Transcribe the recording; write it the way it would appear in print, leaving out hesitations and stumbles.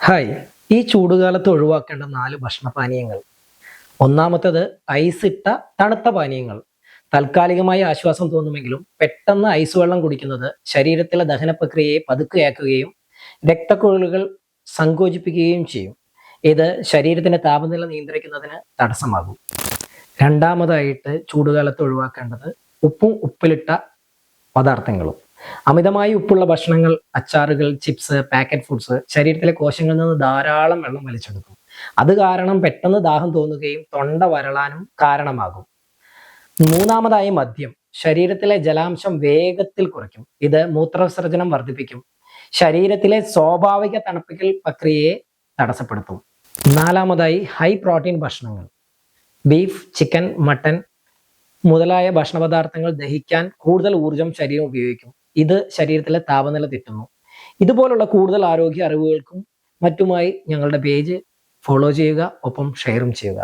Hi. ഈ ചൂടുകാലത്ത് ഒഴിവാക്കേണ്ട 4 ഭക്ഷണപാനീയങ്ങൾ. ഒന്നാമത്തേത് ഐസ് ഇട്ട തണുത്ത പാനീയങ്ങൾ. താൽക്കാലികമായി ആശ്വാസം തോന്നുമെങ്കിലും പെട്ടെന്ന് ഐസ് വെള്ളം കുടിക്കുന്നത് ശരീരത്തിലെ ദഹന പ്രക്രിയയെ പതുക്കെയാക്കുകയും രക്തക്കുഴലുകൾ സങ്കോചിപ്പിക്കുകയും ചെയ്യും. ഇത് ശരീരത്തിന്റെ താപനില നിയന്ത്രിക്കുന്നതിന് തടസ്സമാകും. രണ്ടാമതായിട്ട് ചൂടുകാലത്ത് ഒഴിവാക്കേണ്ടത് ഉപ്പിലിട്ട പദാർത്ഥങ്ങളും. അമിതമായി ഉപ്പുള്ള ഭക്ഷണങ്ങൾ, അച്ചാറുകൾ, ചിപ്സ്, പാക്കറ്റ് ഫുഡ്സ് ശരീരത്തിലെ കോശങ്ങളിൽ നിന്ന് ധാരാളം വെള്ളം വലിച്ചെടുക്കും. അത് കാരണം പെട്ടെന്ന് ദാഹം തോന്നുകയും തൊണ്ട വരളാനും കാരണമാകും. മൂന്നാമതായി മദ്യം ശരീരത്തിലെ ജലാംശം വേഗത്തിൽ കുറയ്ക്കും. ഇത് മൂത്രവിസർജനം വർദ്ധിപ്പിക്കും. ശരീരത്തിലെ സ്വാഭാവിക തണുപ്പിക്കൽ പ്രക്രിയയെ തടസ്സപ്പെടുത്തും. നാലാമതായി ഹൈ പ്രോട്ടീൻ ഭക്ഷണങ്ങൾ. ബീഫ്, ചിക്കൻ, മട്ടൻ മുതലായ ഭക്ഷണ പദാർത്ഥങ്ങൾ ദഹിക്കാൻ കൂടുതൽ ഊർജം ശരീരം ഉപയോഗിക്കും. ഇത് ശരീരത്തിലെ താപനില തെറ്റുന്നു. ഇതുപോലുള്ള കൂടുതൽ ആരോഗ്യ അറിവുകൾക്കും മറ്റുമായി ഞങ്ങളുടെ പേജ് ഫോളോ ചെയ്യുക, ഒപ്പം ഷെയറും ചെയ്യുക.